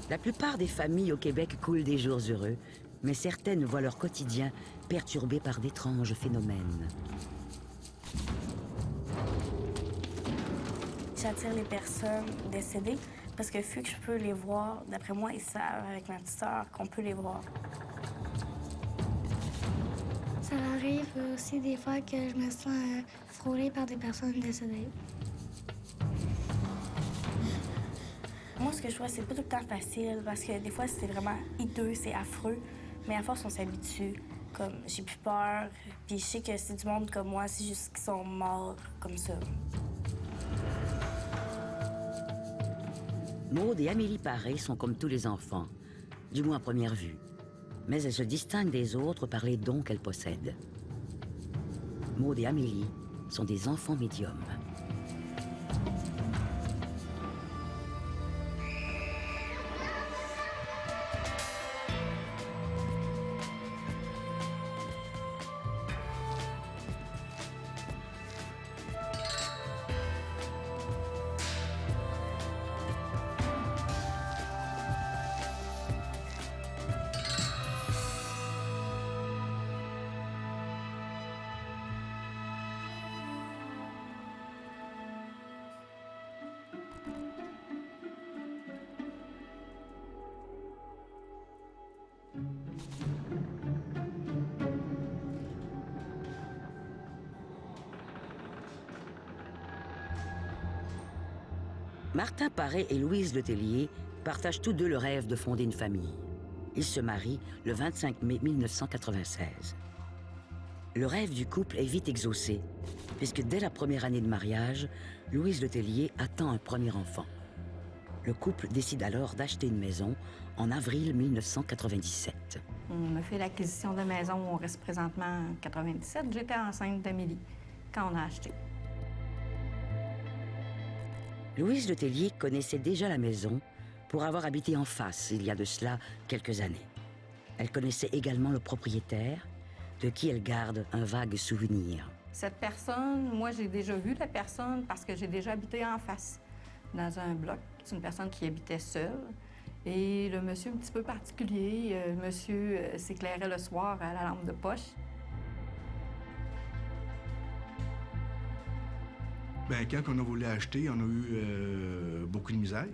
La plupart des familles au Québec coulent des jours heureux, mais certaines voient leur quotidien perturbé par d'étranges phénomènes. J'attire les personnes décédées parce que vu que je peux les voir, d'après moi, ils savent avec ma petite sœur qu'on peut les voir. Ça arrive aussi des fois que je me sens frôlée par des personnes décédées. Moi, ce que je vois, c'est pas tout le temps facile parce que des fois, c'est vraiment hideux, c'est affreux. Mais à force, on s'habitue. Comme, j'ai plus peur. Puis je sais que c'est du monde comme moi, c'est juste qu'ils sont morts comme ça. Maude et Amélie Paré sont comme tous les enfants, du moins à première vue. Mais elles se distinguent des autres par les dons qu'elles possèdent. Maude et Amélie sont des enfants médiums. Martin Paré et Louise Letellier partagent tous deux le rêve de fonder une famille. Ils se marient le 25 mai 1996. Le rêve du couple est vite exaucé, puisque dès la première année de mariage, Louise Letellier attend un premier enfant. Le couple décide alors d'acheter une maison en avril 1997. On a fait l'acquisition de la maison où on reste présentement en 97. J'étais enceinte d'Amélie quand on a acheté. Louise Letellier connaissait déjà la maison pour avoir habité en face il y a de cela quelques années. Elle connaissait également le propriétaire, de qui elle garde un vague souvenir. Cette personne, moi, j'ai déjà vu la personne parce que j'ai déjà habité en face, dans un bloc. C'est une personne qui habitait seule. Et le monsieur un petit peu particulier, le monsieur s'éclairait le soir à la lampe de poche. Bien, quand on a voulu acheter, on a eu beaucoup de misère.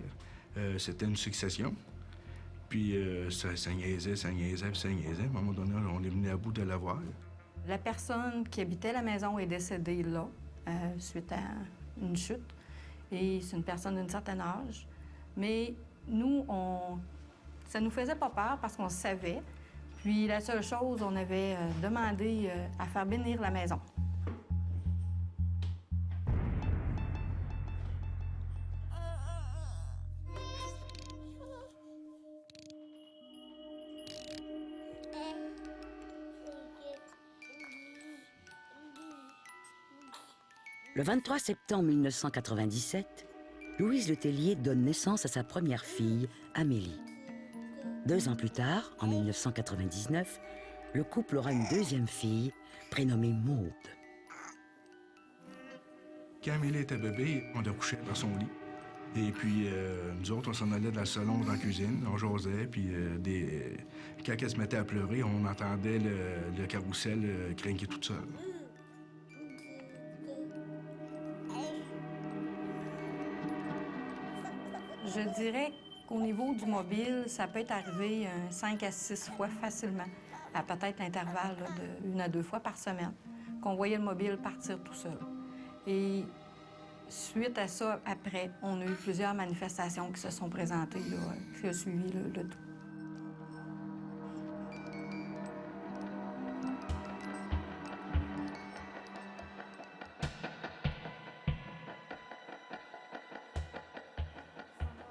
C'était une succession. Puis ça niaisait, ça niaisait, puis ça niaisait. À un moment donné, on est venu à bout de l'avoir. La personne qui habitait la maison est décédée là, suite à une chute. Et c'est une personne d'un certain âge. Mais nous, ça nous faisait pas peur parce qu'on savait. Puis la seule chose, on avait demandé à faire bénir la maison. Le 23 septembre 1997, Louise Letellier donne naissance à sa première fille, Amélie. 2 ans plus tard, en 1999, le couple aura une deuxième fille, prénommée Maude. Quand Amélie était bébé, on la couchait dans son lit. Et puis, nous autres, on s'en allait dans le salon, dans la cuisine, on jasait, puis quand elle se mettait à pleurer, on entendait le carrousel crinquer toute seule. Je dirais qu'au niveau du mobile, ça peut être arrivé 5 à 6 fois facilement, à peut-être l'intervalle de 1 à 2 fois par semaine, qu'on voyait le mobile partir tout seul. Et suite à ça, après, on a eu plusieurs manifestations qui se sont présentées, là, qui ont suivi le tout.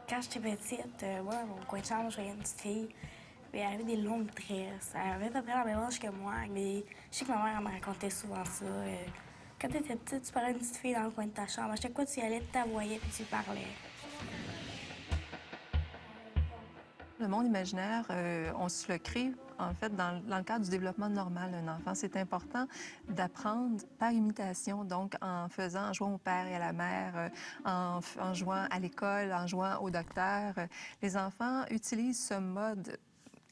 Quand j'étais petite, moi, dans mon coin de chambre, je voyais une petite fille. Puis elle avait des longues tresses. Elle avait à peu près la même âge que moi. Mais je sais que ma mère elle me racontait souvent ça. Quand tu étais petite, tu parlais d'une petite fille dans le coin de ta chambre. À chaque fois que tu y allais, tu la voyais puis tu parlais. Le monde imaginaire, on se le crée En fait, dans le cadre du développement normal d'un enfant, c'est important d'apprendre par imitation, donc en jouant au père et à la mère, en jouant à l'école, en jouant au docteur. Les enfants utilisent ce mode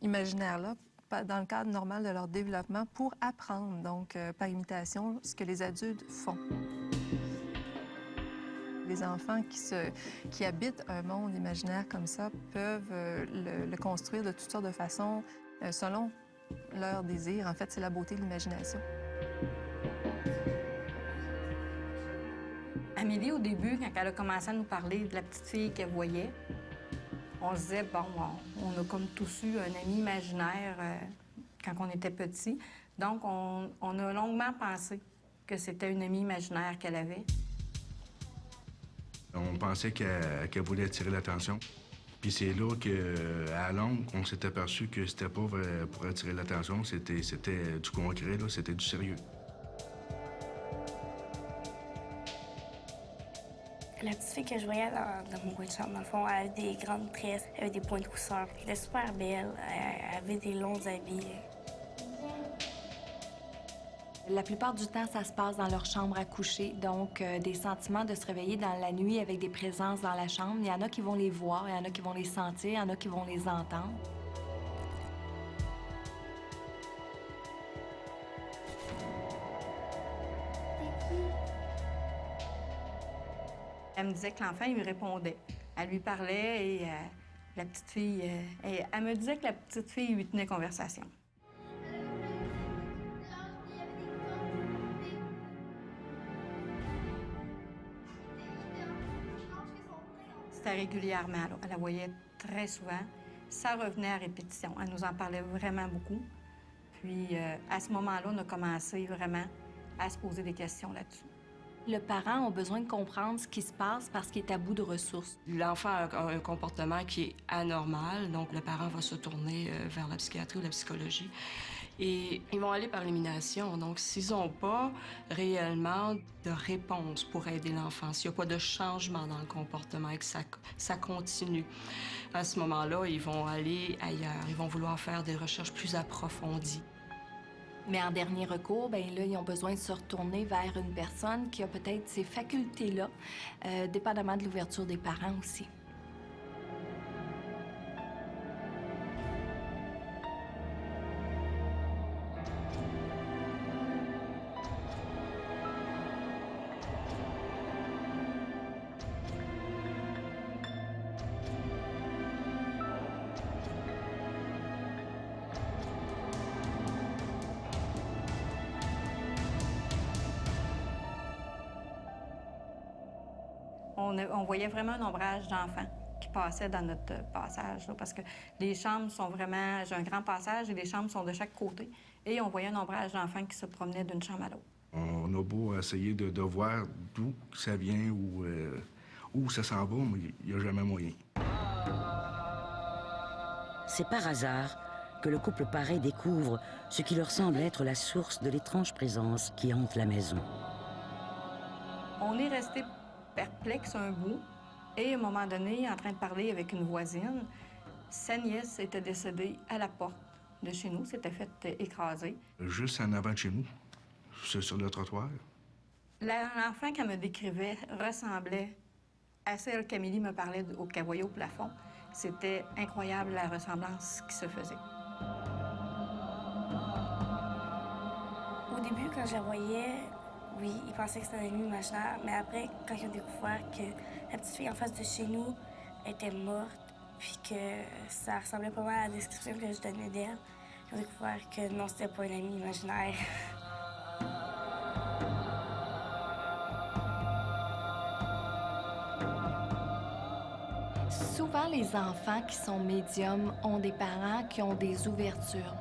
imaginaire-là dans le cadre normal de leur développement pour apprendre, donc par imitation, ce que les adultes font. Les enfants qui habitent un monde imaginaire comme ça peuvent le construire de toutes sortes de façons selon leurs désirs. En fait, c'est la beauté de l'imagination. Amélie, au début, quand elle a commencé à nous parler de la petite fille qu'elle voyait, on se disait, bon, on a comme tous eu un ami imaginaire quand on était petit. Donc, on a longuement pensé que c'était une amie imaginaire qu'elle avait. On pensait qu'elle voulait attirer l'attention. Puis c'est là qu'à longue, on s'est aperçu que c'était pas pour attirer l'attention, c'était du concret, là, c'était du sérieux. La petite fille que je voyais dans mon coin de chambre, dans le fond, elle avait des grandes tresses, elle avait des points de rousseur. Elle était super belle, elle avait des longs habits. La plupart du temps, ça se passe dans leur chambre à coucher, donc des sentiments de se réveiller dans la nuit avec des présences dans la chambre. Il y en a qui vont les voir, il y en a qui vont les sentir, il y en a qui vont les entendre. Elle me disait que l'enfant, il lui répondait. Elle lui parlait et la petite fille... elle me disait que la petite fille lui tenait conversation. C'était régulièrement, là. Elle la voyait très souvent. Ça revenait à répétition. Elle nous en parlait vraiment beaucoup. Puis, à ce moment-là, on a commencé vraiment à se poser des questions là-dessus. Le parent a besoin de comprendre ce qui se passe parce qu'il est à bout de ressources. L'enfant a un comportement qui est anormal, donc le parent va se tourner vers la psychiatrie ou la psychologie. Et ils vont aller par élimination. Donc, s'ils n'ont pas réellement de réponse pour aider l'enfant, s'il n'y a pas de changement dans le comportement et que ça continue, à ce moment-là, ils vont aller ailleurs. Ils vont vouloir faire des recherches plus approfondies. Mais en dernier recours, bien là, ils ont besoin de se retourner vers une personne qui a peut-être ces facultés-là, dépendamment de l'ouverture des parents aussi. On voyait vraiment un ombrage d'enfants qui passaient dans notre passage, là, parce que les chambres sont vraiment... J'ai un grand passage et les chambres sont de chaque côté. Et on voyait un ombrage d'enfants qui se promenaient d'une chambre à l'autre. On a beau essayer de voir d'où ça vient ou où ça s'en va, mais il n'y a jamais moyen. C'est par hasard que le couple Paré découvre ce qui leur semble être la source de l'étrange présence qui hante la maison. On est resté perplexe un bout. Et à un moment donné, en train de parler avec une voisine, sa nièce était décédée à la porte de chez nous, s'était faite écraser. Juste en avant de chez nous, sur le trottoir. L'enfant qu'elle me décrivait ressemblait à celle qu'Amélie me parlait qu'elle voyait au plafond. C'était incroyable la ressemblance qui se faisait. Au début, quand je la voyais, oui, ils pensaient que c'était un ami imaginaire, mais après, quand ils ont découvert que la petite fille en face de chez nous était morte, puis que ça ressemblait pas mal à la description que je donnais d'elle, ils ont découvert que non, c'était pas un ami imaginaire. Souvent, les enfants qui sont médiums ont des parents qui ont des ouvertures.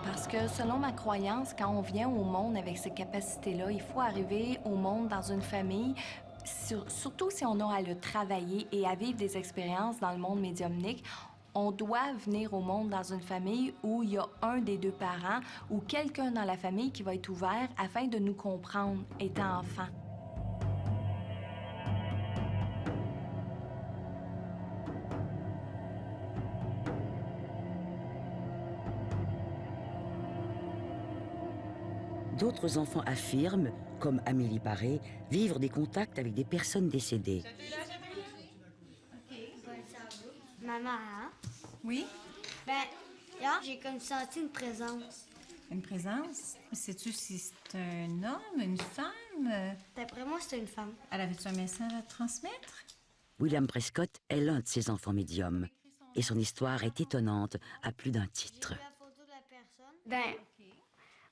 Parce que selon ma croyance, quand on vient au monde avec ces capacités-là, il faut arriver au monde dans une famille, surtout si on a à le travailler et à vivre des expériences dans le monde médiumnique. On doit venir au monde dans une famille où il y a un des deux parents ou quelqu'un dans la famille qui va être ouvert afin de nous comprendre étant enfant. D'autres enfants affirment, comme Amélie Paré, vivre des contacts avec des personnes décédées. Maman, hein? Oui? Ben, hier, j'ai comme senti une présence. Une présence? Sais-tu si c'est un homme, une femme? D'après moi, c'était une femme. Elle avait-tu un message à transmettre? William Prescott est l'un de ces enfants médiums. Et son histoire est étonnante à plus d'un titre. Ben,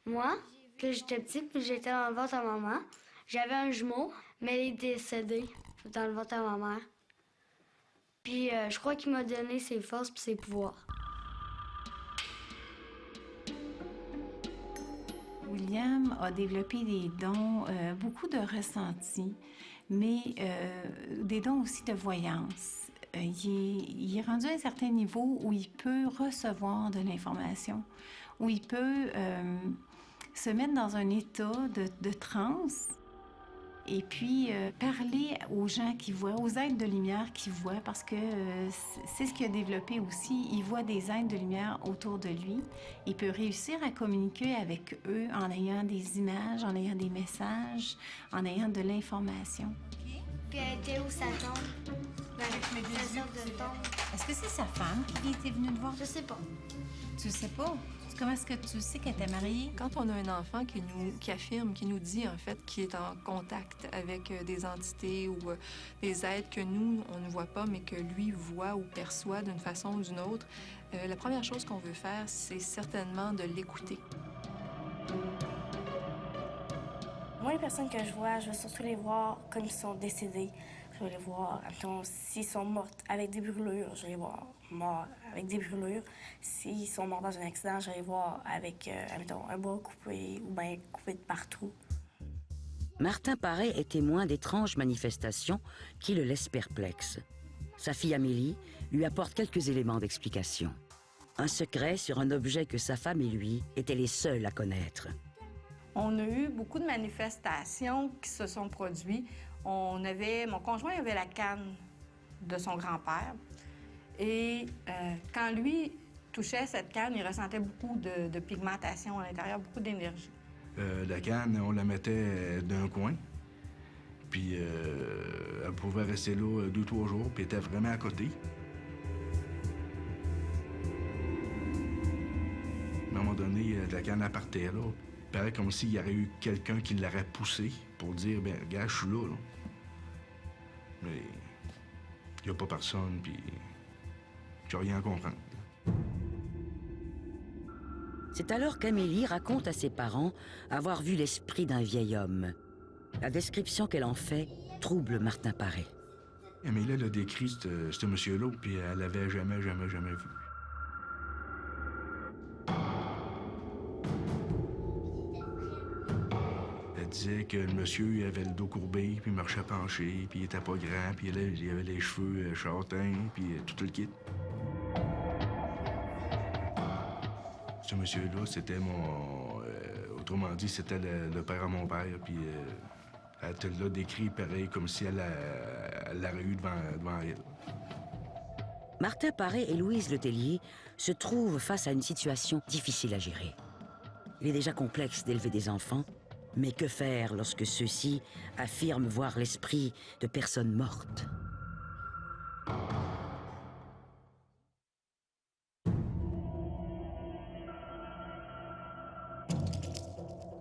moi, quand j'étais petite, puis j'étais dans le ventre à maman, j'avais un jumeau, mais il est décédé dans le ventre à ma mère. Puis je crois qu'il m'a donné ses forces et ses pouvoirs. William a développé des dons, beaucoup de ressentis, mais des dons aussi de voyance. Il est rendu à un certain niveau où il peut recevoir de l'information, où il peut se mettre dans un état de transe et puis parler aux gens qui voient, aux êtres de lumière qui voient, parce que c'est ce qu'il a développé aussi. Il voit des êtres de lumière autour de lui. Il peut réussir à communiquer avec eux en ayant des images, en ayant des messages, en ayant de l'information. Puis elle était où sa tombe? Ben, sa sorte de tombe. Est-ce que c'est sa femme qui était venue te voir? Je sais pas. Tu sais pas? Comment est-ce que tu sais qu'elle était mariée? Quand on a un enfant qui affirme, qui nous dit en fait qu'il est en contact avec des entités ou des êtres que nous, on ne voit pas, mais que lui voit ou perçoit d'une façon ou d'une autre, la première chose qu'on veut faire, c'est certainement de l'écouter. Moi, les personnes que je vois, je veux surtout les voir comme ils sont décédés. Je veux les voir, admettons, s'ils sont morts avec des brûlures, je vais les voir morts avec des brûlures. S'ils sont morts dans un accident, je vais les voir avec, admettons, un bras coupé ou bien coupé de partout. Martin Paré est témoin d'étranges manifestations qui le laissent perplexe. Sa fille Amélie lui apporte quelques éléments d'explication. Un secret sur un objet que sa femme et lui étaient les seuls à connaître. On a eu beaucoup de manifestations qui se sont produites. Mon conjoint avait la canne de son grand-père. Et quand lui touchait cette canne, il ressentait beaucoup de pigmentation à l'intérieur, beaucoup d'énergie. La canne, on la mettait d'un coin. Puis elle pouvait rester là 2-3 jours, puis elle était vraiment à côté. À un moment donné, la canne elle partait là. Il paraît comme s'il y aurait eu quelqu'un qui l'aurait poussé pour dire, bien, regarde, je suis là. Mais il n'y a pas personne, puis j'ai rien à comprendre. C'est alors qu'Amélie raconte à ses parents avoir vu l'esprit d'un vieil homme. La description qu'elle en fait trouble Martin Paré. Amélie, elle a décrit ce monsieur-là, puis elle l'avait jamais vu. Elle disait que le monsieur il avait le dos courbé, puis il marchait penché, puis il était pas grand, puis il avait les cheveux châtains, puis tout le kit. Ce monsieur-là, c'était mon... autrement dit, c'était le père à mon père, puis elle te l'a décrit pareil, comme si elle l'aurait eu devant elle. Martin Paré et Louise Letellier se trouvent face à une situation difficile à gérer. Il est déjà complexe d'élever des enfants, mais que faire lorsque ceux-ci affirment voir l'esprit de personnes mortes?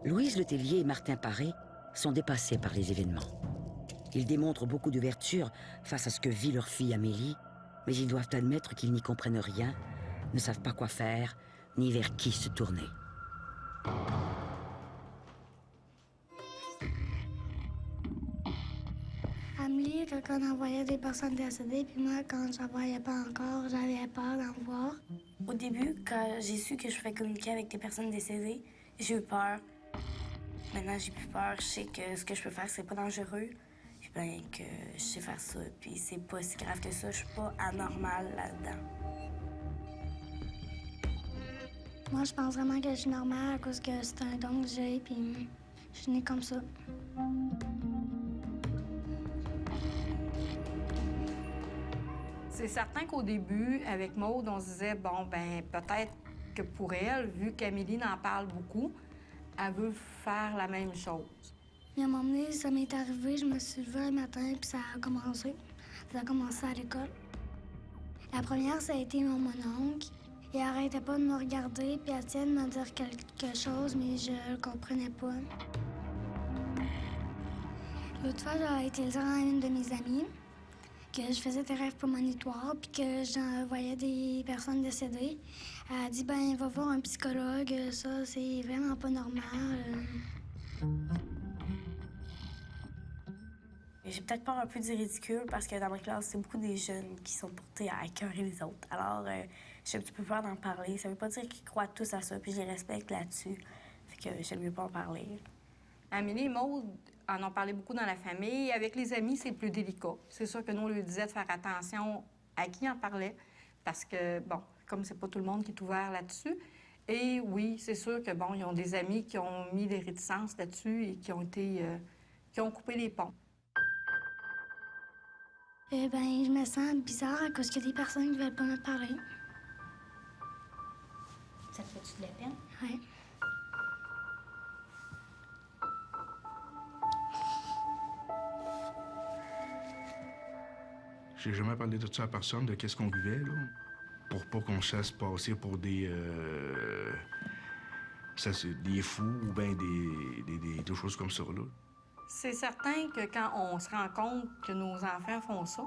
Louise Letellier et Martin Paré sont dépassés par les événements. Ils démontrent beaucoup d'ouverture face à ce que vit leur fille Amélie, mais ils doivent admettre qu'ils n'y comprennent rien, ne savent pas quoi faire, ni vers qui se tourner. Amélie, quand on envoyait des personnes décédées, puis moi, quand j'en voyais pas encore, j'avais peur d'en voir. Au début, quand j'ai su que je pouvais communiquer avec des personnes décédées, j'ai eu peur. Maintenant, j'ai plus peur. Je sais que ce que je peux faire, c'est pas dangereux. Puis bien que je sais faire ça. Puis c'est pas si grave que ça. Je suis pas anormale là-dedans. Moi, je pense vraiment que je suis normale à cause que c'est un don que j'ai, puis je suis née comme ça. C'est certain qu'au début, avec Maude, on se disait, bon, ben peut-être que pour elle, vu qu'Amélie en parle beaucoup, elle veut faire la même chose. Et à un moment donné, ça m'est arrivé, je me suis levée un matin, puis ça a commencé. Ça a commencé à l'école. La première, ça a été mon oncle. Il arrêtait pas de me regarder, puis elle essayait de me dire quelque chose, mais je le comprenais pas. L'autre fois, j'ai été le dire à une de mes amies que je faisais des rêves prémonitoires, puis que j'en voyais des personnes décédées. Elle a dit, ben, va voir un psychologue, ça, c'est vraiment pas normal. J'ai peut-être peur un peu du ridicule parce que dans ma classe, c'est beaucoup des jeunes qui sont portés à écœurer les autres. Alors, j'ai un petit peu peur d'en parler. Ça veut pas dire qu'ils croient tous à ça, puis je les respecte là-dessus. Fait que j'aime mieux pas en parler. Amélie et Maude en ont parlé beaucoup dans la famille. Avec les amis, c'est plus délicat. C'est sûr que nous, on lui disait de faire attention à qui en parlait parce que, bon, comme c'est pas tout le monde qui est ouvert là-dessus. Et oui, c'est sûr que, bon, ils ont des amis qui ont mis des réticences là-dessus et qui ont coupé les ponts. Ben, je me sens bizarre à cause qu'il y a des personnes qui veulent pas me parler. Ça te fait-tu de la peine? Oui. J'ai jamais parlé de ça à personne, de qu'est-ce qu'on vivait, là, pour pas qu'on se laisse passer pour des fous ou bien des choses comme ça, là. C'est certain que quand on se rend compte que nos enfants font ça,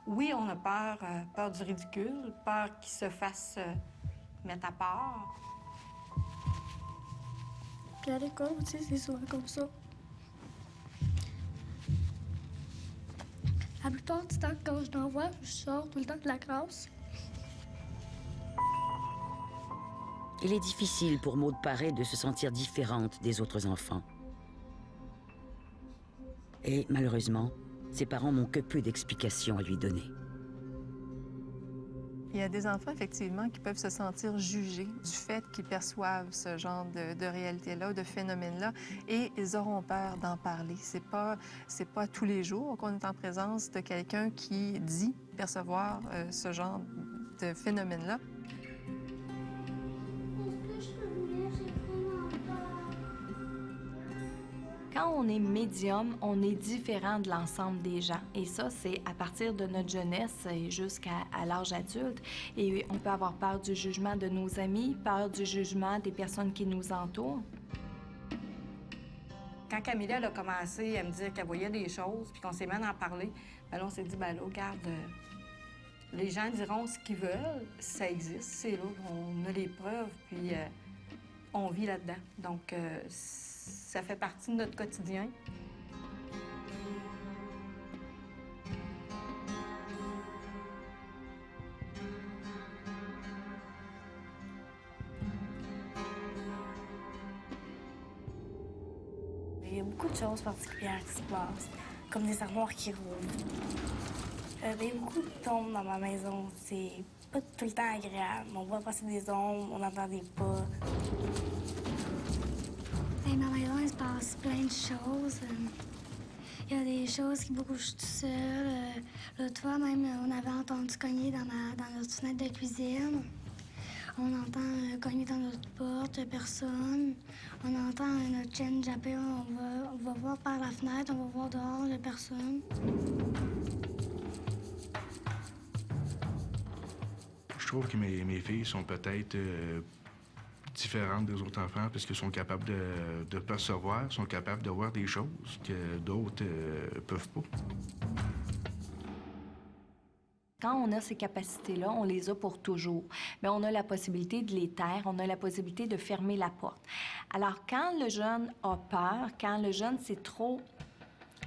oui, on a peur, peur du ridicule, peur qu'ils se fassent mettre à part. Puis à l'école aussi, c'est souvent comme ça. La plupart du temps, quand je l'envoie, je sors tout le temps de la classe. Il est difficile pour Maude Paré de se sentir différente des autres enfants. Et malheureusement, ses parents n'ont que peu d'explications à lui donner. Il y a des enfants, effectivement, qui peuvent se sentir jugés du fait qu'ils perçoivent ce genre de réalité-là, de phénomène-là, et ils auront peur d'en parler. C'est pas tous les jours qu'on est en présence de quelqu'un qui dit percevoir ce genre de phénomène-là. Quand on est médium, on est différent de l'ensemble des gens. Et ça, c'est à partir de notre jeunesse et jusqu'à l'âge adulte. Et on peut avoir peur du jugement de nos amis, peur du jugement des personnes qui nous entourent. Quand Camilla elle a commencé à me dire qu'elle voyait des choses, puis qu'on s'est mis à en parler, bien là, on s'est dit, bien là, regarde, les gens diront ce qu'ils veulent, ça existe, c'est là, on a les preuves, puis on vit là-dedans. Donc, ça fait partie de notre quotidien. Il y a beaucoup de choses particulières qui se passent, comme des armoires qui roulent. Il y a beaucoup de tombes dans ma maison. C'est pas tout le temps agréable. On voit passer des ombres, on entend des pas. Dans ma maison, il se passe plein de choses. Il y a des choses qui bougent tout seul. L'autre fois, même, on avait entendu cogner dans notre fenêtre de cuisine. On entend cogner dans notre porte, personne. On entend notre chienne japper. On va voir par la fenêtre, on va voir dehors, il y a personne. Je trouve que mes filles sont peut-être différentes des autres enfants parce qu'elles sont capables de percevoir, sont capables de voir des choses que d'autres peuvent pas. Quand on a ces capacités-là, on les a pour toujours. Mais on a la possibilité de les taire, on a la possibilité de fermer la porte. Alors, quand le jeune a peur, quand le jeune, c'est trop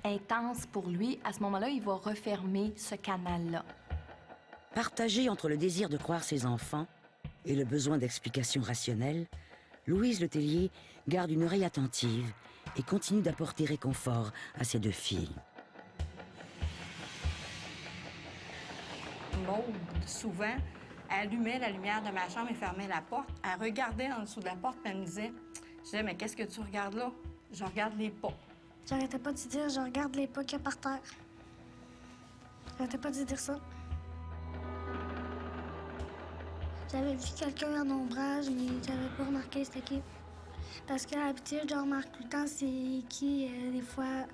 intense pour lui, à ce moment-là, il va refermer ce canal-là. Partagée entre le désir de croire ses enfants et le besoin d'explications rationnelles, Louise Letellier garde une oreille attentive et continue d'apporter réconfort à ses deux filles. Maude, souvent, elle allumait la lumière de ma chambre et fermait la porte. Elle regardait en dessous de la porte et elle me disait, je disais, mais qu'est-ce que tu regardes là? Je regarde les pas. J'arrêtais pas de dire, je regarde les pas qu'il y a par terre. J'arrêtais pas de dire ça. J'avais vu quelqu'un en ombrage, mais j'avais pas remarqué c'était qui. Parce qu'à l'habitude, je remarque tout le temps c'est qui, des fois,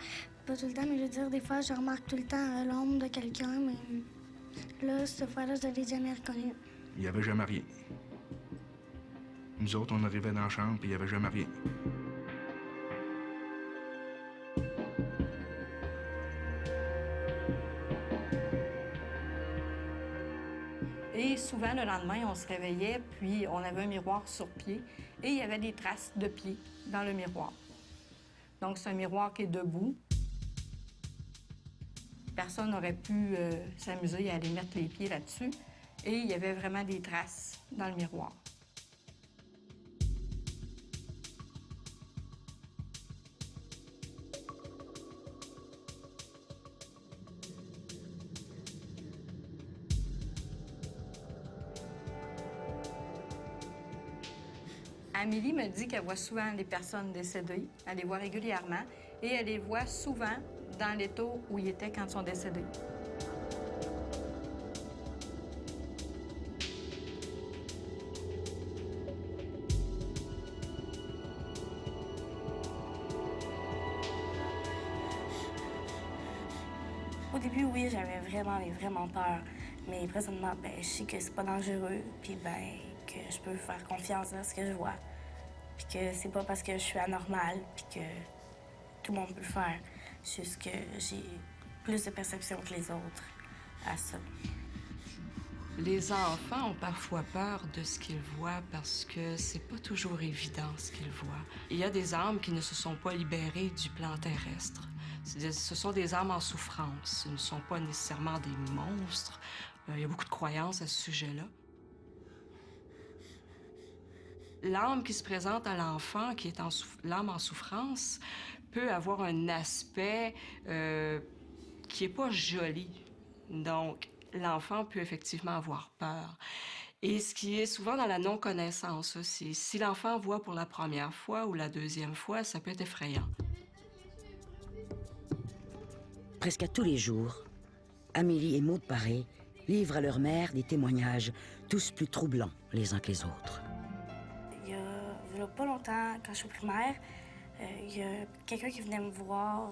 pas tout le temps, mais je veux dire, des fois, je remarque tout le temps l'ombre de quelqu'un, mais là, cette fois-là, je ne l'ai jamais reconnu. Il n'y avait jamais rien. Nous autres, on arrivait dans la chambre, puis il n'y avait jamais rien. Et souvent, le lendemain, on se réveillait, puis on avait un miroir sur pied, et il y avait des traces de pieds dans le miroir. Donc, c'est un miroir qui est debout. Personne n'aurait pu s'amuser à aller mettre les pieds là-dessus, et il y avait vraiment des traces dans le miroir. Amélie me dit qu'elle voit souvent les personnes décédées. Elle les voit régulièrement et elle les voit souvent dans l'état où ils étaient quand ils sont décédés. Au début, oui, j'avais vraiment peur. Mais présentement, je sais que c'est pas dangereux, puis que je peux faire confiance à ce que je vois. Puis que c'est pas parce que je suis anormale, puis que tout le monde peut le faire. C'est juste que j'ai plus de perception que les autres à ça. Les enfants ont parfois peur de ce qu'ils voient parce que c'est pas toujours évident ce qu'ils voient. Il y a des âmes qui ne se sont pas libérées du plan terrestre. Ce sont des âmes en souffrance. Ce ne sont pas nécessairement des monstres. Il y a beaucoup de croyances à ce sujet-là. L'âme qui se présente à l'enfant, qui est l'âme en souffrance, peut avoir un aspect qui n'est pas joli. Donc, l'enfant peut effectivement avoir peur. Et ce qui est souvent dans la non-connaissance aussi. Si l'enfant voit pour la première fois ou la deuxième fois, ça peut être effrayant. Presque à tous les jours, Amélie et Maude Paré livrent à leur mère des témoignages, tous plus troublants les uns que les autres. Il y a pas longtemps, quand je suis au primaire, il y a quelqu'un qui venait me voir,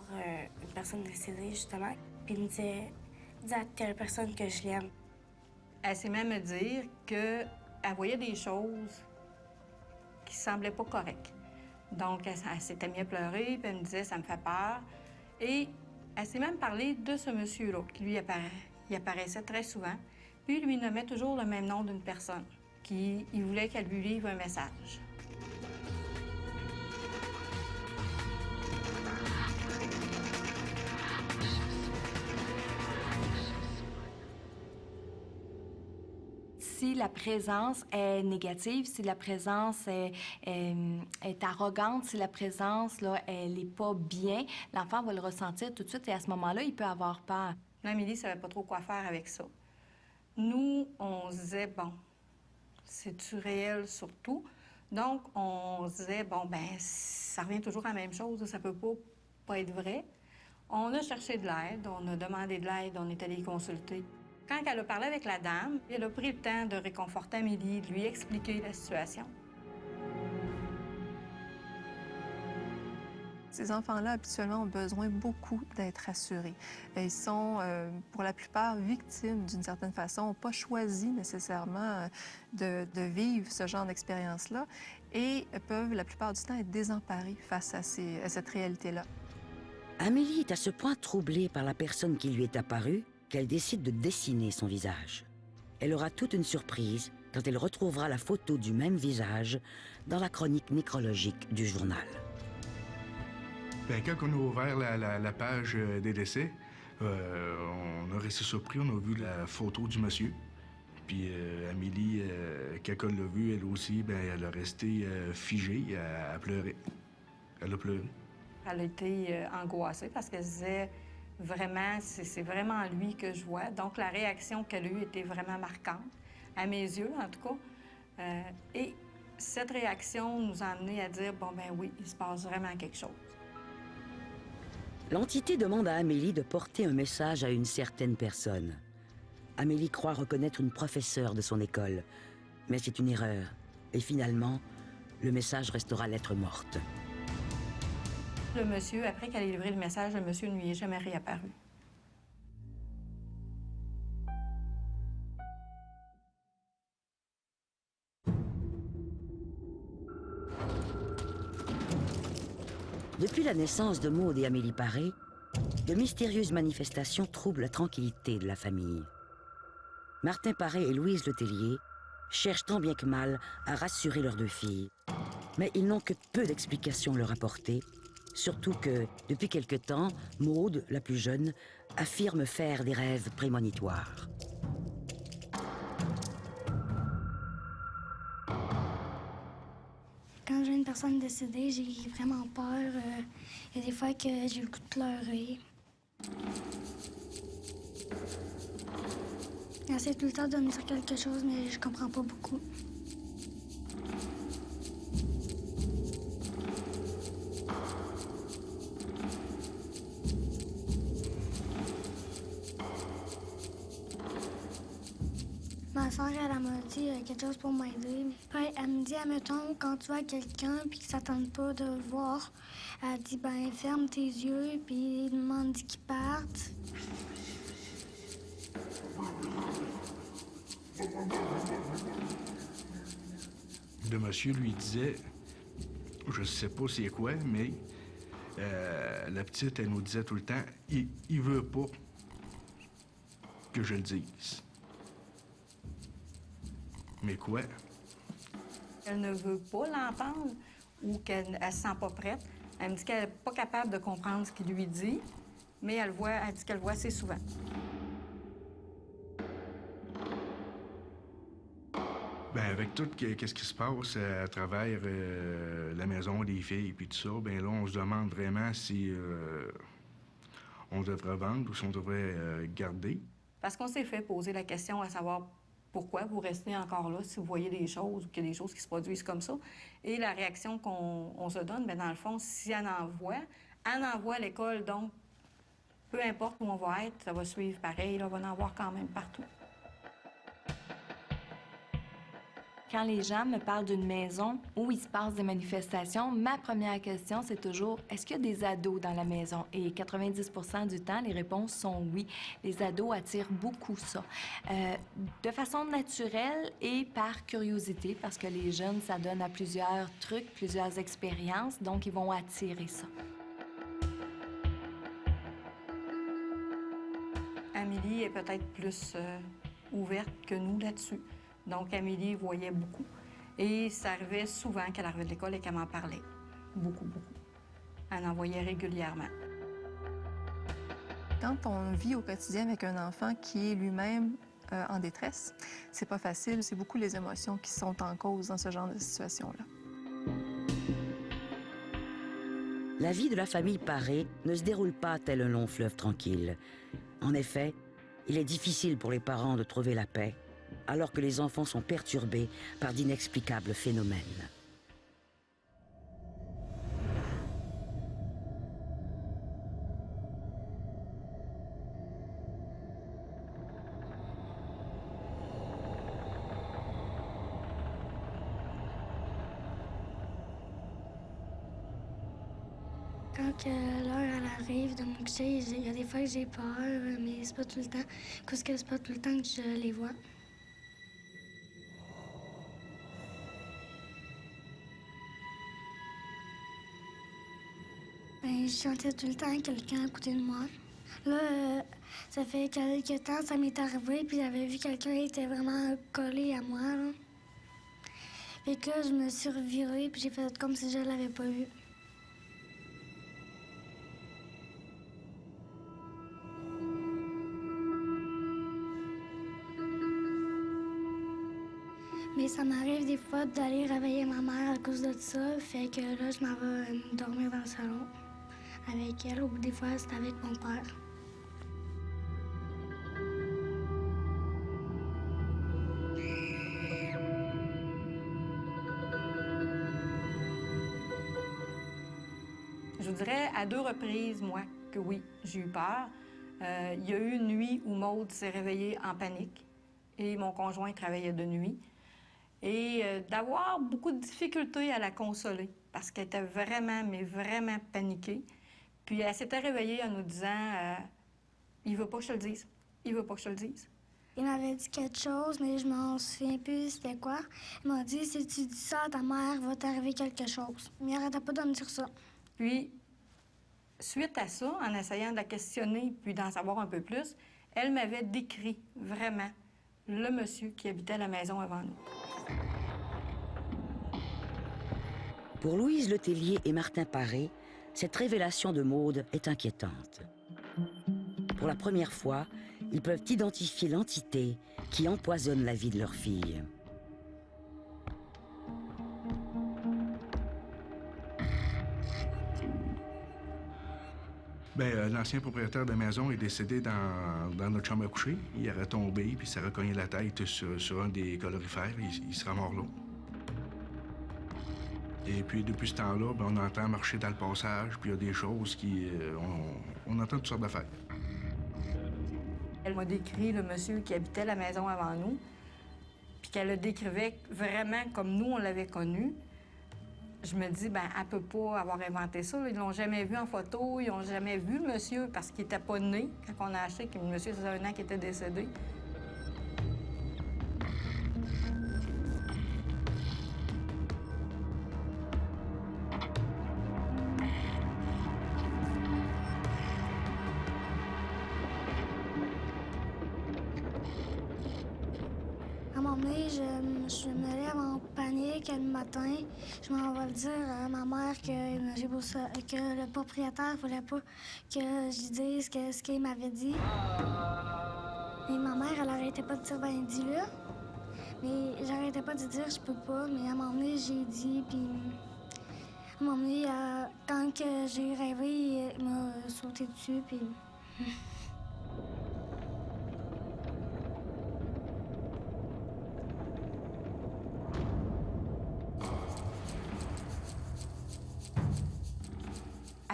une personne décédée justement, puis il me disait « Dis à telle personne que je l'aime ». Elle s'est même dire qu'elle voyait des choses qui semblaient pas correctes. Donc, elle s'était mise à pleurer, puis elle me disait « Ça me fait peur ». Et elle s'est même parlé de ce monsieur-là, qui lui apparaissait très souvent. Puis il lui nommait toujours le même nom d'une personne, il voulait qu'elle lui livre un message. Si la présence est négative, si la présence est arrogante, si la présence, là, elle n'est pas bien, l'enfant va le ressentir tout de suite et à ce moment-là, il peut avoir peur. Amélie ne savait pas trop quoi faire avec ça. Nous, on se disait, bon, c'est-tu réel surtout? Donc, on se disait, bon, ça revient toujours à la même chose, ça peut pas être vrai. On a cherché de l'aide, on a demandé de l'aide, on est allé consulter. Quand elle a parlé avec la dame, elle a pris le temps de réconforter Amélie, de lui expliquer la situation. Ces enfants-là, habituellement, ont besoin beaucoup d'être rassurés. Ils sont, pour la plupart, victimes d'une certaine façon, n'ont pas choisi nécessairement de vivre ce genre d'expérience-là et peuvent, la plupart du temps, être désemparés face à cette réalité-là. Amélie est à ce point troublée par la personne qui lui est apparue qu'elle décide de dessiner son visage. Elle aura toute une surprise quand elle retrouvera la photo du même visage dans la chronique nécrologique du journal. Quand on a ouvert la page des décès, on a resté surpris, on a vu la photo du monsieur. Puis Amélie, quand elle l'a vue, elle aussi, elle a resté figée, à pleurer. Elle a pleuré. Elle a été angoissée parce qu'elle se disait vraiment, c'est vraiment lui que je vois. Donc la réaction qu'elle a eue était vraiment marquante, à mes yeux en tout cas. Et cette réaction nous a amené à dire, bon oui, il se passe vraiment quelque chose. L'entité demande à Amélie de porter un message à une certaine personne. Amélie croit reconnaître une professeure de son école, mais c'est une erreur. Et finalement, le message restera lettre morte. Le monsieur, après qu'elle ait livré le message, le monsieur ne lui est jamais réapparu. Depuis la naissance de Maude et Amélie Paré, de mystérieuses manifestations troublent la tranquillité de la famille. Martin Paré et Louise Letellier cherchent tant bien que mal à rassurer leurs deux filles. Mais ils n'ont que peu d'explications leur apporter, surtout que, depuis quelque temps, Maude, la plus jeune, affirme faire des rêves prémonitoires. Quand j'ai une personne décédée, j'ai vraiment peur. Il y a des fois que j'ai le goût de pleurer. J'essaie tout le temps de me dire quelque chose, mais je comprends pas beaucoup. Ma soeur, elle m'a dit quelque chose pour m'aider. Puis elle me dit, admettons, quand tu vois quelqu'un puis qu'il ne s'attend pas de le voir, elle dit, ben ferme tes yeux puis demande qu'il parte. Le monsieur lui disait, je sais pas c'est quoi, mais la petite, elle nous disait tout le temps, il veut pas que je le dise. Mais quoi? Elle ne veut pas l'entendre ou qu'elle ne se sent pas prête. Elle me dit qu'elle n'est pas capable de comprendre ce qu'il lui dit, mais elle dit qu'elle voit assez souvent. Bien, avec tout ce qui se passe à travers la maison des filles et puis tout ça, bien là, on se demande vraiment si on devrait vendre ou si on devrait garder. Parce qu'on s'est fait poser la question à savoir pourquoi vous restez encore là si vous voyez des choses ou qu'il y a des choses qui se produisent comme ça. Et la réaction qu'on se donne, bien, dans le fond, si elle en voit à l'école, donc peu importe où on va être, ça va suivre pareil, là, on va en voir quand même partout. Quand les gens me parlent d'une maison où il se passe des manifestations, ma première question, c'est toujours « Est-ce qu'il y a des ados dans la maison? » Et 90% du temps, les réponses sont oui. Les ados attirent beaucoup ça. De façon naturelle et par curiosité, parce que les jeunes s'adonnent à plusieurs trucs, plusieurs expériences, donc ils vont attirer ça. Amélie est peut-être plus ouverte que nous là-dessus. Donc, Amélie voyait beaucoup. Et ça arrivait souvent qu'elle arrivait de l'école et qu'elle m'en parlait. Beaucoup, beaucoup. Elle en voyait régulièrement. Quand on vit au quotidien avec un enfant qui est lui-même en détresse, c'est pas facile. C'est beaucoup les émotions qui sont en cause dans ce genre de situation-là. La vie de la famille Paré ne se déroule pas tel un long fleuve tranquille. En effet, il est difficile pour les parents de trouver la paix, alors que les enfants sont perturbés par d'inexplicables phénomènes. Quand l'heure elle arrive de me coucher, il y a des fois que j'ai peur, mais c'est pas tout le temps. Parce que c'est pas tout le temps que je les vois. Ben, je sentais tout le temps quelqu'un à côté de moi. Là, ça fait quelques temps, ça m'est arrivé, puis j'avais vu quelqu'un qui était vraiment collé à moi. Là. Fait que là, je me suis revirée, puis j'ai fait comme si je l'avais pas vu. Mais ça m'arrive des fois d'aller réveiller ma mère à cause de ça. Fait que là, je m'en vais dormir dans le salon avec elle. Ou des fois, c'est avec mon père. Je vous dirais à 2 reprises, moi, que oui, j'ai eu peur. Il y a eu une nuit où Maude s'est réveillée en panique et mon conjoint travaillait de nuit. et d'avoir beaucoup de difficultés à la consoler parce qu'elle était vraiment, mais vraiment paniquée. Puis elle s'était réveillée en nous disant il veut pas que je te le dise, il veut pas que je te le dise. Il m'avait dit quelque chose, mais je m'en souviens plus c'était quoi. Il m'a dit si tu dis ça à ta mère, va t'arriver quelque chose. Mais il arrêtait pas de me dire ça. Puis, suite à ça, en essayant de la questionner puis d'en savoir un peu plus, elle m'avait décrit vraiment le monsieur qui habitait à la maison avant nous. Pour Louise Letellier et Martin Paré, cette révélation de Maude est inquiétante. Pour la première fois, ils peuvent identifier l'entité qui empoisonne la vie de leur fille. L'ancien propriétaire de la maison est décédé dans notre chambre à coucher. Il aurait tombé, puis ça aurait cogné la tête sur un des calorifères. Il serait mort là. Et puis, depuis ce temps-là, on entend marcher dans le passage, puis il y a des choses qui... on entend toutes sortes d'affaires. Elle m'a décrit le monsieur qui habitait la maison avant nous, puis qu'elle le décrivait vraiment comme nous, on l'avait connu. Je me dis, elle peut pas avoir inventé ça. Ils l'ont jamais vu en photo, ils n'ont jamais vu le monsieur parce qu'il était pas né quand on a acheté, que le monsieur, ça faisait 1 an qu'il était décédé. À un moment donné, je me lève en panique le matin. Je m'en vais le dire à ma mère que le propriétaire voulait pas que je lui dise ce qu'il m'avait dit. Et ma mère, elle arrêtait pas de dire « dis-le ». Mais j'arrêtais pas de dire « je peux pas ». Mais à un moment donné, j'ai dit, puis à un moment donné, quand que j'ai rêvé, il m'a sauté dessus, puis...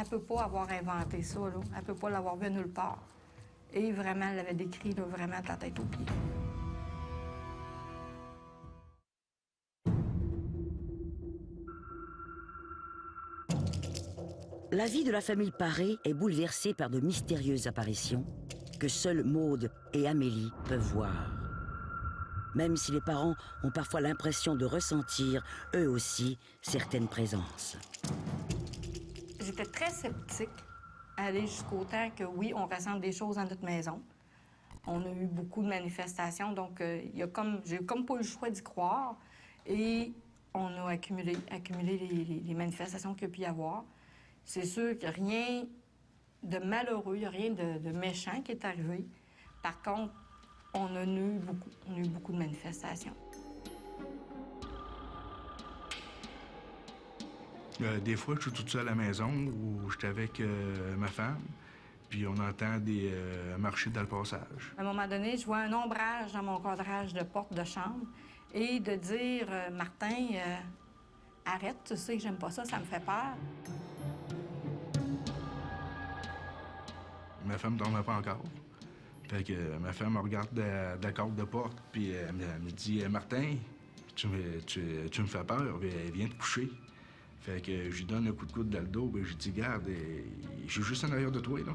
Elle peut pas avoir inventé ça, là. Elle peut pas l'avoir vu nulle part. Et vraiment, elle l'avait décrit, là, vraiment de la tête aux pieds. La vie de la famille Paré est bouleversée par de mystérieuses apparitions que seules Maude et Amélie peuvent voir. Même si les parents ont parfois l'impression de ressentir, eux aussi, certaines présences. J'étais très sceptique à aller jusqu'au temps que, oui, on ressent des choses dans notre maison. On a eu beaucoup de manifestations, donc j'ai comme pas eu le choix d'y croire. Et on a accumulé les manifestations qu'il y a pu y avoir. C'est sûr qu'il n'y a rien de malheureux, il n'y a rien de méchant qui est arrivé. Par contre, on a eu beaucoup de manifestations. Des fois, je suis toute seule à la maison ou j'étais avec ma femme, puis on entend des marcher dans le passage. À un moment donné, je vois un ombrage dans mon cadrage de porte de chambre et de dire « Martin, arrête, tu sais que j'aime pas ça, ça me fait peur. » Ma femme ne dormait pas encore. Fait que ma femme me regarde de la corde de porte, puis elle me dit « Martin, tu me fais peur, viens te coucher. » Fait que je lui donne un coup de coude dans le dos, puis je dis « Garde, je suis juste en arrière de toi, là. »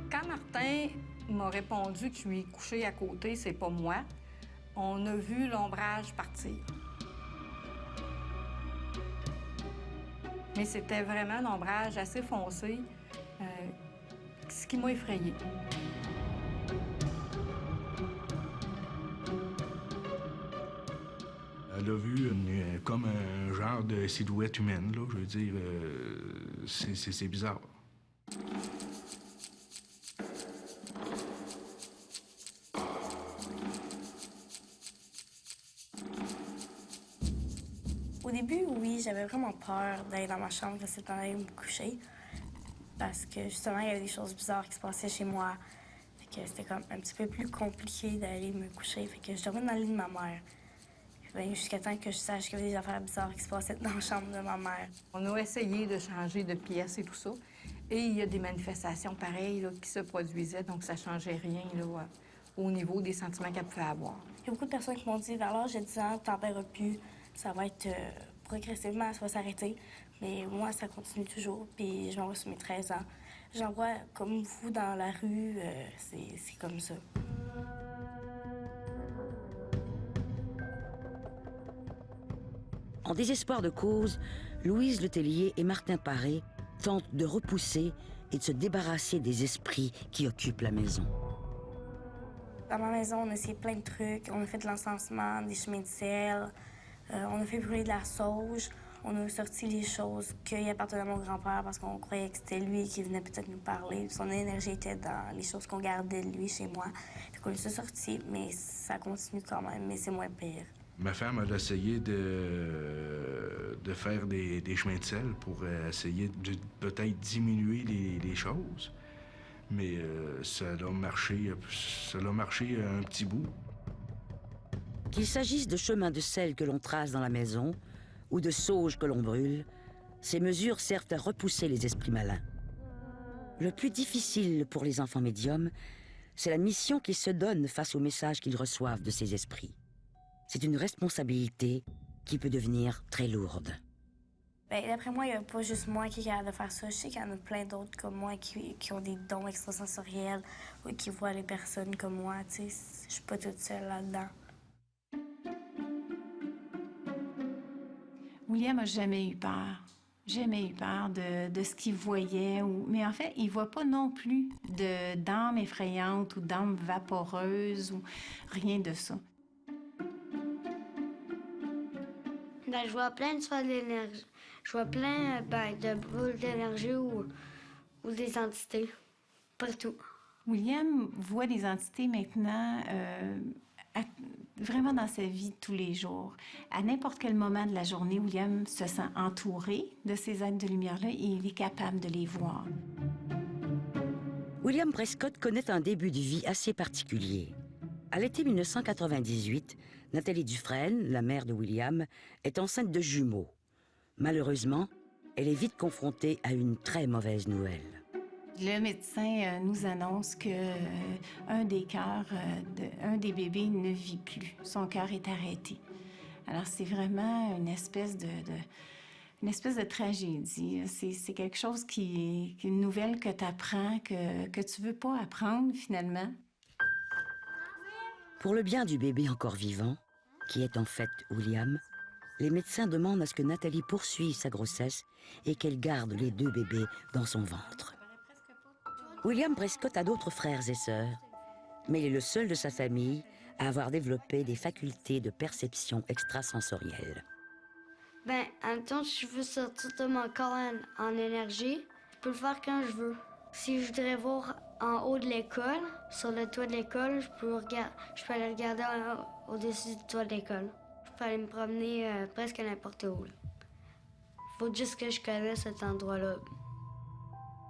Quand Martin m'a répondu que je lui ai couché à côté, c'est pas moi, on a vu l'ombrage partir. Mais c'était vraiment un ombrage assez foncé, ce qui m'a effrayée. Elle a vu comme un genre de silhouette humaine, là. Je veux dire, c'est bizarre. Au début, oui, j'avais vraiment peur d'aller dans ma chambre, de s'étendre d'aller me coucher. Parce que, justement, il y avait des choses bizarres qui se passaient chez moi. Fait que c'était comme un petit peu plus compliqué d'aller me coucher. Fait que je dormais dans le lit de ma mère. Jusqu'à temps que je sache qu'il y avait des affaires bizarres qui se passaient dans la chambre de ma mère. On a essayé de changer de pièce et tout ça. Et il y a des manifestations pareilles là, qui se produisaient, donc ça ne changeait rien là, au niveau des sentiments qu'elle pouvait avoir. Il y a beaucoup de personnes qui m'ont dit, vers l'âge de 10 ans, t'en verras plus. Ça va être progressivement, ça va s'arrêter. Mais moi, ça continue toujours. Puis je m'envoie sur mes 13 ans. J'en vois comme vous dans la rue, c'est comme ça. En désespoir de cause, Louise Letellier et Martin Paré tentent de repousser et de se débarrasser des esprits qui occupent la maison. Dans ma maison, on a essayé plein de trucs. On a fait de l'encensement, des chemins de sel. On a fait brûler de la sauge. On a sorti les choses qui appartenaient à mon grand-père parce qu'on croyait que c'était lui qui venait peut-être nous parler. Son énergie était dans les choses qu'on gardait de lui chez moi. Donc on les a sortis, mais ça continue quand même, mais c'est moins pire. Ma femme, elle a essayé de faire des chemins de sel pour essayer de peut-être diminuer les choses. Mais ça a marché un petit bout. Qu'il s'agisse de chemins de sel que l'on trace dans la maison ou de sauge que l'on brûle, ces mesures servent à repousser les esprits malins. Le plus difficile pour les enfants médiums, c'est la mission qu'ils se donnent face aux messages qu'ils reçoivent de ces esprits. C'est une responsabilité qui peut devenir très lourde. Bien, d'après moi, il n'y a pas juste moi qui est capable de faire ça. Je sais qu'il y en a plein d'autres comme moi qui ont des dons extrasensoriels ou qui voient les personnes comme moi. Tu sais, je suis pas toute seule là-dedans. William n'a jamais eu peur. Jamais eu peur de ce qu'il voyait. Mais en fait, il ne voit pas non plus d'âme effrayante ou d'âme vaporeuse ou rien de ça. Ben, je vois plein de sphères d'énergie. Je vois plein de boules d'énergie ou des entités. Partout. William voit des entités maintenant vraiment dans sa vie de tous les jours. À n'importe quel moment de la journée, William se sent entouré de ces êtres de lumière-là et il est capable de les voir. William Prescott connaît un début de vie assez particulier. À l'été 1998, Nathalie Dufresne, la mère de William, est enceinte de jumeaux. Malheureusement, elle est vite confrontée à une très mauvaise nouvelle. Le médecin nous annonce que un des cœurs d'un des bébés ne vit plus. Son cœur est arrêté. Alors c'est vraiment une espèce de tragédie. C'est quelque chose une nouvelle que tu apprends, que tu veux pas apprendre finalement. Pour le bien du bébé encore vivant, qui est en fait William, les médecins demandent à ce que Nathalie poursuive sa grossesse et qu'elle garde les 2 bébés dans son ventre. William Prescott a d'autres frères et sœurs, mais il est le seul de sa famille à avoir développé des facultés de perception extrasensorielle. Ben, en même temps, si je veux sortir de mon corps en énergie, je peux le faire quand je veux. Si je voudrais voir en haut de l'école, sur le toit de l'école, je peux aller regarder au-dessus du toit de l'école. Je peux aller me promener presque n'importe où. Il faut juste que je connaisse cet endroit-là.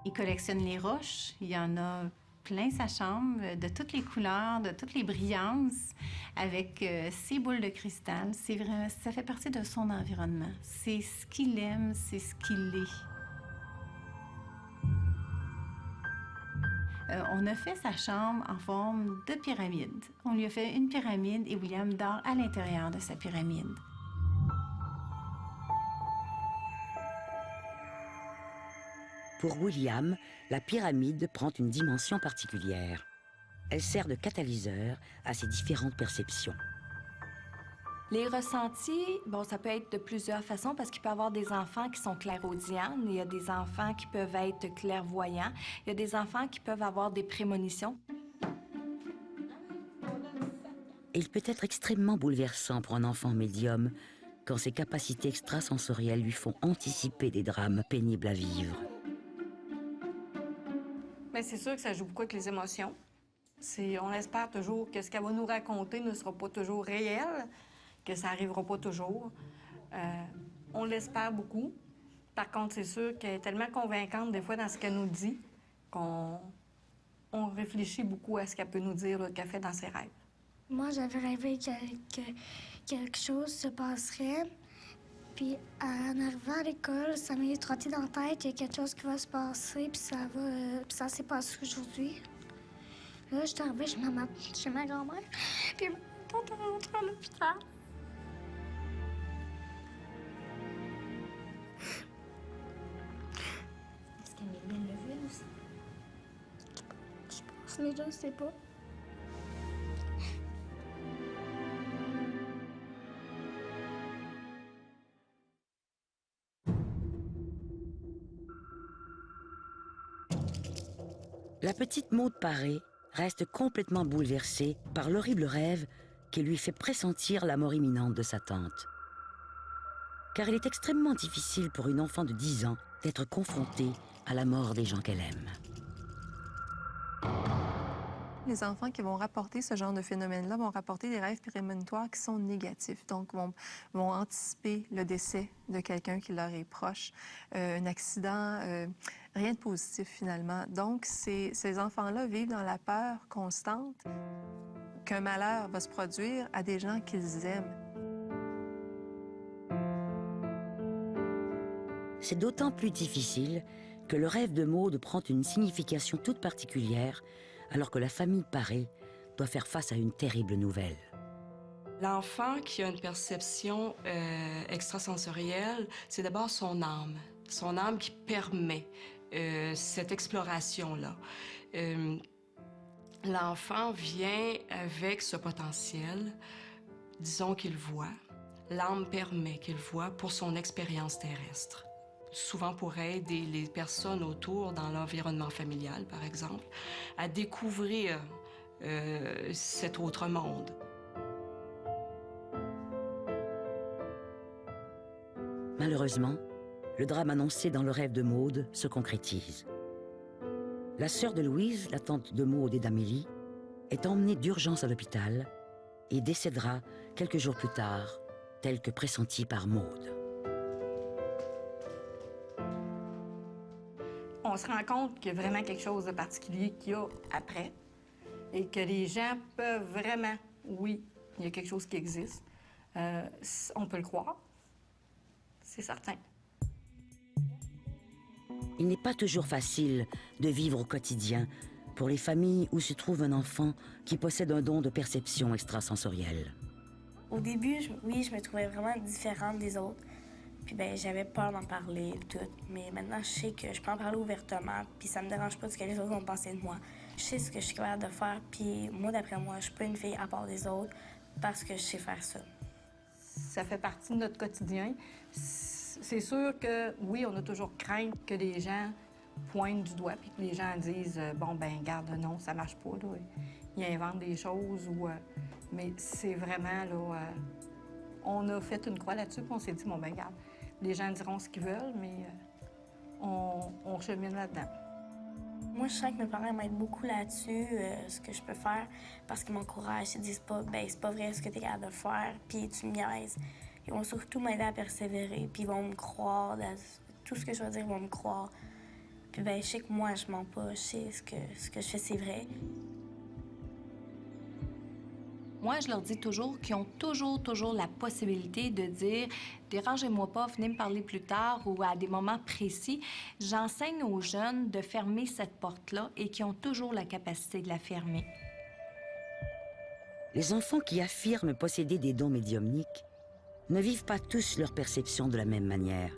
Il collectionne les roches. Il y en a plein sa chambre, de toutes les couleurs, de toutes les brillances, avec ses boules de cristal. C'est vrai, ça fait partie de son environnement. C'est ce qu'il aime, c'est ce qu'il est. On a fait sa chambre en forme de pyramide. On lui a fait une pyramide et William dort à l'intérieur de sa pyramide. Pour William, la pyramide prend une dimension particulière. Elle sert de catalyseur à ses différentes perceptions. Les ressentis, bon, ça peut être de plusieurs façons parce qu'il peut y avoir des enfants qui sont clairaudients, il y a des enfants qui peuvent être clairvoyants, il y a des enfants qui peuvent avoir des prémonitions. Il peut être extrêmement bouleversant pour un enfant médium quand ses capacités extrasensorielles lui font anticiper des drames pénibles à vivre. Bien, c'est sûr que ça joue beaucoup avec les émotions. On espère toujours que ce qu'elle va nous raconter ne sera pas toujours réel, que ça n'arrivera pas toujours. On l'espère beaucoup. Par contre, c'est sûr qu'elle est tellement convaincante des fois dans ce qu'elle nous dit qu'on réfléchit beaucoup à ce qu'elle peut nous dire, qu'elle fait dans ses rêves. Moi, j'avais rêvé que quelque chose se passerait. Puis, en arrivant à l'école, ça m'est trotté dans la tête qu'il y a quelque chose qui va se passer, puis ça s'est passé aujourd'hui. Là, je suis arrivée chez ma grand-mère, puis tante est rentrée à l'hôpital. Est-ce qu'Amélie l'a vu, elle aussi? Je pense, mais je ne sais pas. La petite Maude Paré reste complètement bouleversée par l'horrible rêve qui lui fait pressentir la mort imminente de sa tante. Car il est extrêmement difficile pour une enfant de 10 ans d'être confrontée à la mort des gens qu'elle aime. Les enfants qui vont rapporter ce genre de phénomène-là vont rapporter des rêves prémonitoires qui sont négatifs, donc vont anticiper le décès de quelqu'un qui leur est proche, un accident, rien de positif finalement. Donc, ces enfants-là vivent dans la peur constante qu'un malheur va se produire à des gens qu'ils aiment. C'est d'autant plus difficile que le rêve de Maude prend une signification toute particulière alors que la famille Paré doit faire face à une terrible nouvelle. L'enfant qui a une perception extrasensorielle, c'est d'abord son âme qui permet cette exploration-là. L'enfant vient avec ce potentiel, disons qu'il voit, l'âme permet qu'il voit pour son expérience terrestre. Souvent pour aider les personnes autour dans l'environnement familial, par exemple, à découvrir cet autre monde. Malheureusement, le drame annoncé dans le rêve de Maude se concrétise. La sœur de Louise, la tante de Maude et d'Amélie, est emmenée d'urgence à l'hôpital et décédera quelques jours plus tard, tel que pressenti par Maude. On se rend compte qu'il y a vraiment quelque chose de particulier qu'il y a après et que les gens peuvent vraiment, oui, il y a quelque chose qui existe. On peut le croire, c'est certain. Il n'est pas toujours facile de vivre au quotidien pour les familles où se trouve un enfant qui possède un don de perception extrasensorielle. Au début, je me trouvais vraiment différente des autres. Puis ben j'avais peur d'en parler, tout. Mais maintenant, je sais que je peux en parler ouvertement, puis ça me dérange pas de ce que les autres vont penser de moi. Je sais ce que je suis capable de faire, puis moi, d'après moi, je suis pas une fille à part des autres parce que je sais faire ça. Ça fait partie de notre quotidien. C'est sûr que, oui, on a toujours crainte que les gens pointent du doigt, puis que les gens disent « Bon, ben garde, non, ça marche pas, là. » Ils inventent des choses, mais c'est vraiment, là... On a fait une croix là-dessus, puis on s'est dit, bon, ben regarde, les gens diront ce qu'ils veulent, mais on chemine là-dedans. Moi, je sens que mes parents m'aident beaucoup là-dessus, ce que je peux faire, parce qu'ils m'encouragent. Ils disent pas, ben c'est pas vrai ce que tu es capable de faire, puis tu me niaises. Ils vont surtout m'aider à persévérer, puis ils vont me croire. Tout ce que je vais dire, ils vont me croire. Puis ben je sais que moi, je mens pas, je sais ce que je fais, c'est vrai. Moi, je leur dis toujours qu'ils ont toujours la possibilité de dire « Dérangez-moi pas, venez me parler plus tard » ou à des moments précis. J'enseigne aux jeunes de fermer cette porte-là et qui ont toujours la capacité de la fermer. Les enfants qui affirment posséder des dons médiumniques ne vivent pas tous leur perception de la même manière.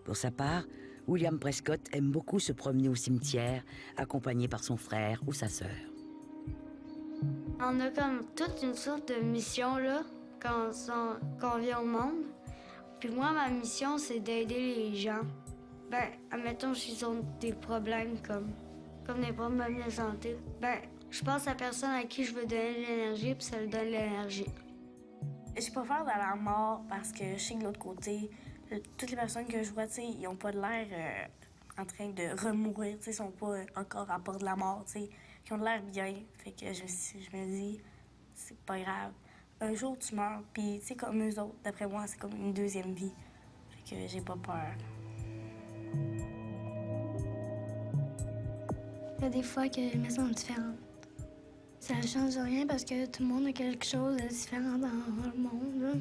Pour sa part, William Prescott aime beaucoup se promener au cimetière, accompagné par son frère ou sa sœur. On a comme toute une sorte de mission, là, quand on vient au monde. Puis moi, ma mission, c'est d'aider les gens. Ben, admettons, s'ils ont des problèmes comme des problèmes de santé, ben, je pense à la personne à qui je veux donner de l'énergie, puis ça lui donne de l'énergie. J'ai pas peur de la mort parce que je sais que de l'autre côté, toutes les personnes que je vois, tu sais, ils ont pas de l'air en train de remourir, tu sais, ils sont pas encore à part de la mort, tu sais. Ils ont de l'air bien, fait que je me dis, c'est pas grave. Un jour, tu meurs, puis tu sais, comme eux autres, d'après moi, c'est comme une deuxième vie. Fait que j'ai pas peur. Il y a des fois que les maisons sont différentes. Ça change rien parce que tout le monde a quelque chose de différent dans le monde, là.